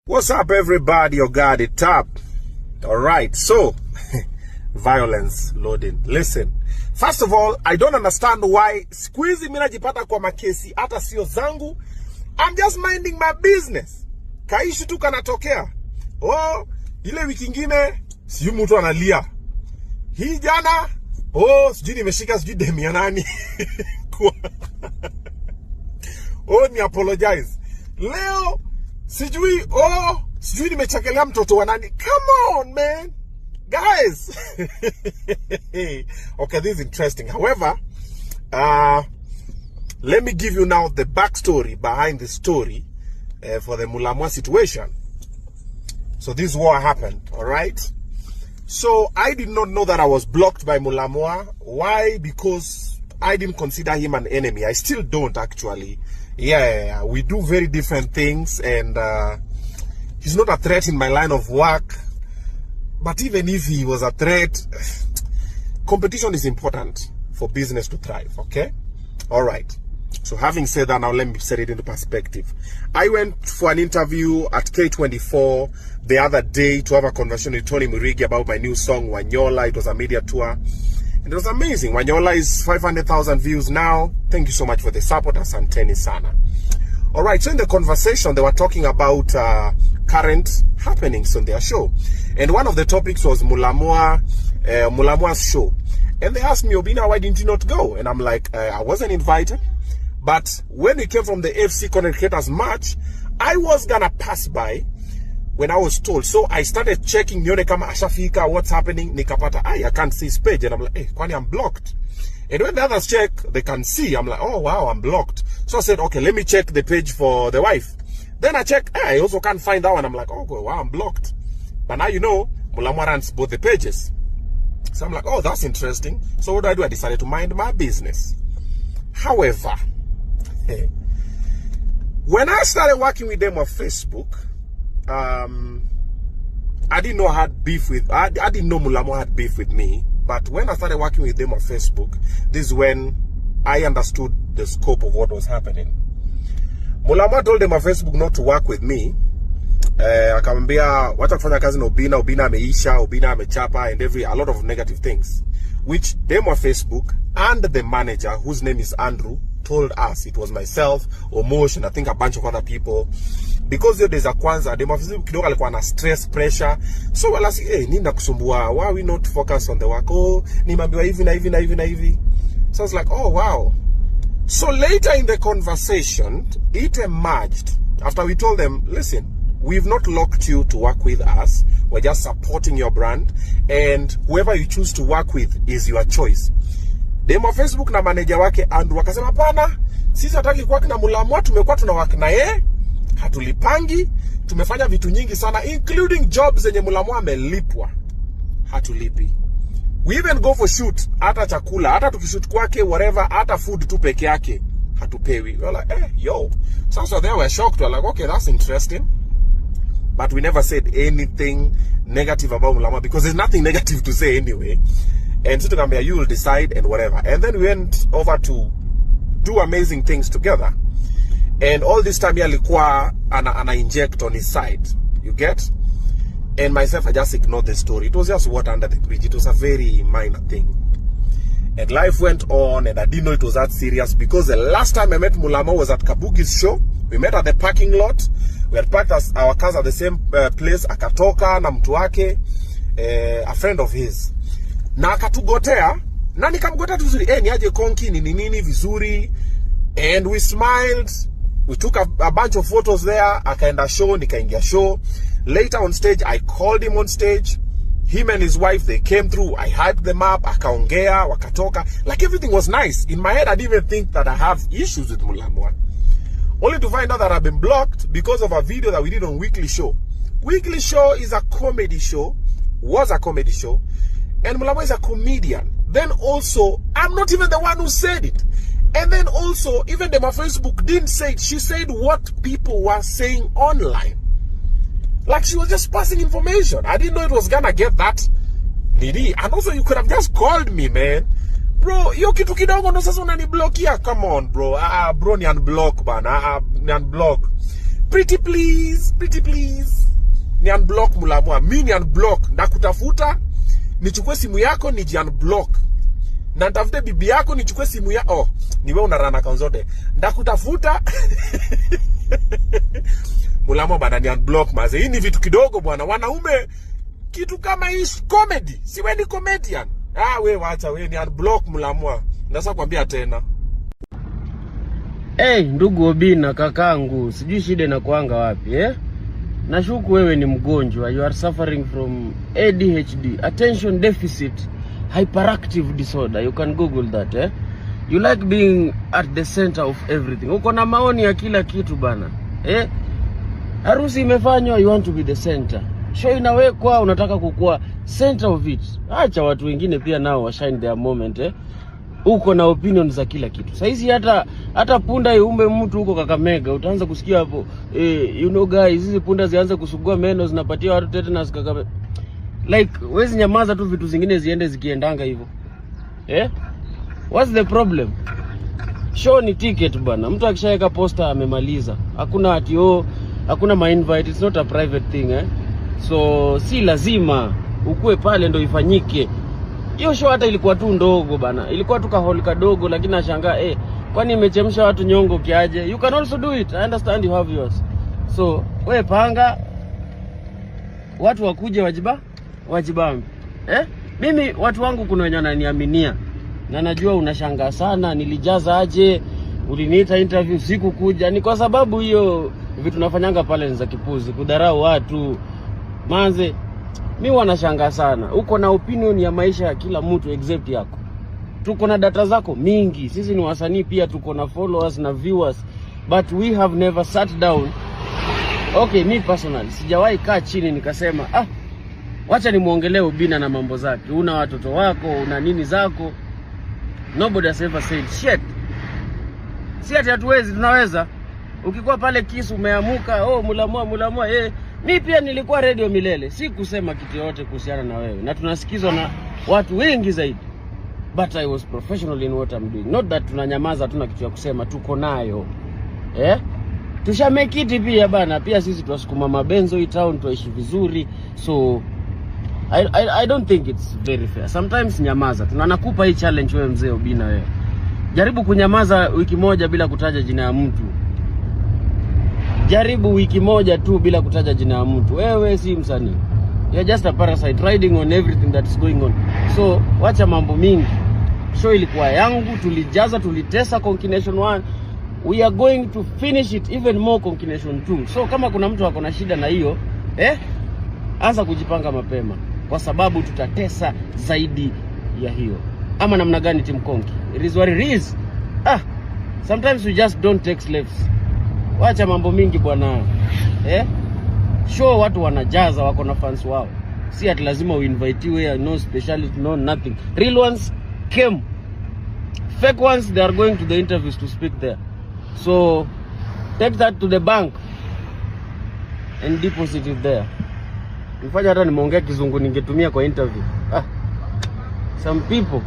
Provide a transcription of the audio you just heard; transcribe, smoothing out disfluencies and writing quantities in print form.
What's up, everybody? You got it up. All right, so violence loading. Listen, first of all, I don't understand why squeezy mina jipata kwa makesi hata sio zangu. I'm just minding my business. Kaishu tu kanatokea. Oh, ile wiki ingine sijui mtu analia. Hii jana sijui nimeshika sijui demu ya nani. Ni apologize. Leo sijui nimechekelea mtoto wa nani. Come on, man. Guys. Okay, this is interesting. However, let me give you now the backstory behind the story for the Mulamwa situation. So this war happened, all right? So I did not know that I was blocked by Mulamwa. Why? Because I didn't consider him an enemy. I still don't, actually. Yeah, we do very different things, and he's not a threat in my line of work. But even if he was a threat, competition is important for business to thrive, okay? All right. So having said that, now let me set it into perspective. I went for an interview at K24 the other day to have a conversation with Tony Murigi about my new song, Wanyola. It was a media tour. And it was amazing. Wanyola is 500,000 views now. Thank you so much for the support. Asanteni sana. All right, so in the conversation, they were talking about current happenings on their show. And one of the topics was Mulamwa's show. And they asked me, Obina, why didn't you not go? And I'm like, I wasn't invited. But when we came from the FC Content Creators March, I was gonna pass by when I was told. So I started checking, nione kama ashafika, what's happening. Nikapata, I can't see his page. And I'm like, kwani I'm blocked. And when the others check, they can see. I'm like, oh, wow, I'm blocked. So I said, okay, let me check the page for the wife. Then I check, I also can't find that one. I'm like, oh, wow, I'm blocked. But now you know, Mulamwa runs both the pages. So I'm like, oh, that's interesting. So what do? I decided to mind my business. However, when I started working with them on Facebook, I didn't know I had beef with, I didn't know Mulamwa had beef with me. But when I started working with them on Facebook, this is when I understood the scope of what was happening. Mulamwa told them on Facebook not to work with me. Akamwambia wacha kufanya kazi na Obina, Obina ameisha, Obina amechapa, and a lot of negative things, which them on Facebook and the manager, whose name is Andrew, told us. It was myself, Omosh, and I think a bunch of other people. Because there's a kwanza, them on Facebook kidogo alikuwa na stress, pressure. So wala si, nini nakusumbua? Why are we not focused on the work? Nimeambiwa hivi na hivi na hivi na hivi. So I was like, oh wow. So later in the conversation, it emerged after we told them, listen, we've not locked you to work with us. We're just supporting your brand, and whoever you choose to work with is your choice. Demo Facebook na manager wake Andrew wakasema pana, sisi hataki kuwaki na Mulamwa, tumekuwa tunawaki na yeye, hatulipangi, tumefanya vitu nyingi sana, including jobs zenye Mulamwa amelipwa, hatulipi. We even go for shoot, hata chakula, hata tukishoot kwake, whatever, hata food tu peke yake, hatupewi. We're like, yo. So they were shocked. We're like, okay, that's interesting. But we never said anything negative about Mulamwa because there's nothing negative to say anyway. And so you will decide and whatever. And then we went over to do amazing things together. And all this time, alikuwa ana inject on his side. You get? And myself, I just ignored the story. It was just water under the bridge. It was a very minor thing. And life went on, and I didn't know it was that serious because the last time I met Mulamwa was at Kabugi's show. We met at the parking lot. We had parked our cars at the same place. Akatoka na mtu wake, a friend of his. Na akatugotea, na nikamgotea vizuri. Niaje konki, nini vizuri. And we smiled. We took a bunch of photos there. Akaenda show, nikaingia show. Later on stage, I called him on stage. Him and his wife, they came through. I hyped them up. Akaongea, wakatoka. Like everything was nice. In my head, I didn't even think that I have issues with Mulamwa. Only to find out that I've been blocked because of a video that we did on Weekly Show. Weekly Show is a comedy show. Was a comedy show. And Mulamwa is a comedian. Then also, I'm not even the one who said it. And then also, even them on Facebook didn't say it. She said what people were saying online. Like she was just passing information. I didn't know it was gonna get that needy. And also, you could have just called me, man. Bro, yo kitu kidogo ndo sasa unaniblokia. Come on, bro. Bro, ni unblock, bana. Ni unblock. Pretty please. Ni unblock Mulamwa. Mimi ni unblock. Ndakutafuta, nichukue simu yako niji unblock. Na nitafute bibi yako nichukue simu ya ni wewe unarana account zote. Ndakutafuta. Mulamwa bana ni unblock maze. Hii ni vitu kidogo bwana. Wanaume kitu kama hii comedy. Si wewe ni comedian. Wewe wacha wewe ni unblock Mulamwa. Ndasa kwambia tena. Ndugu Obina kakangu, sijui shida na kuanga wapi Nashuku wewe ni mgonjwa. You are suffering from ADHD, attention deficit hyperactive disorder. You can google that You like being at the center of everything. Uko na maoni ya kila kitu bana. Harusi imefanywa, you want to be the center. Show inawekwa, unataka kukua center of it. Acha watu wengine pia nao washine their moment Uko na opinion za kila kitu. Saizi hata punda iumbe mtu huko Kakamega, utaanza kusikia hapo you know guys, hizi punda zianze kusugua meno zinapatia watu tetanus Kakamega. Like wezi nyamaza tu, vitu zingine ziende zikiendanga hivyo. What's the problem? Show ni ticket bana. Mtu akishaweka poster amemaliza. Hakuna ati hakuna my invite, it's not a private thing So si lazima ukue pale ndo ifanyike. Hiyo show hata ilikuwa tu ndogo bana. Ilikuwa tu kaholi kadogo, lakini nashangaa kwani imechemsha watu nyongo kiaje? You can also do it. I understand you have yours. So wewe panga watu wakuje wajibambe. Mimi watu wangu kuna wenye wananiaminia. Na najua unashangaa sana nilijaza aje, uliniita interview siku kuja. Ni kwa sababu hiyo vitu nafanyanga pale ni za kipuzi, kudharau watu. Manze mimi wanashangaa sana. Uko na opinion ya maisha ya kila mtu except yako. Tuko na data zako mingi. Sisi ni wasanii pia, tuko na followers na viewers, but we have never sat down. Okay, me personally sijawahi kaa chini nikasema wacha nimuongelee Obina na mambo zake. Una watoto wako, una nini zako. Nobody has ever said shit. Si ati hatuwezi, tunaweza. Ukikuwa pale Kisu umeamuka, Mulamwa mimi pia nilikuwa radio milele. Si kusema kitu yote kuhusiana na wewe. Na tunasikizwa na watu wengi zaidi. But I was professional in what I'm doing. Not that tunanyamaza tuna kitu ya kusema, tuko nayo. Tushamake it pia bana. Pia sisi tuwasukuma mabenzo hii town tuishi vizuri. So I don't think it's very fair. Sometimes nyamaza. Tunanakupa hii challenge wewe mzee Obina wewe. Jaribu kunyamaza wiki moja bila kutaja jina ya mtu. Jaribu wiki moja tu bila kutaja jina ya mtu. Wewe si msanii. You're just a parasite riding on everything that's going on. So, wacha mambo mingi. Show ilikuwa yangu, tulijaza, tulitesa Combination 1. We are going to finish it even more Combination 2. So, kama kuna mtu ako na shida na hiyo, anza kujipanga mapema. Kwa sababu tutatesa zaidi ya hiyo. Ama namna gani Team Konki? It is what it is. Sometimes we just don't take slaves. Wacha mambo mingi bwana. Show watu wanajaza, wako na fans wao. Si ati lazima uinvitiwe, no speciality, no nothing. Real ones came. Fake ones, they are going to the interviews to speak there. So take that to the bank and deposit it there. Mfanya hata nimeongea kizungu ningetumia kwa interview. Some people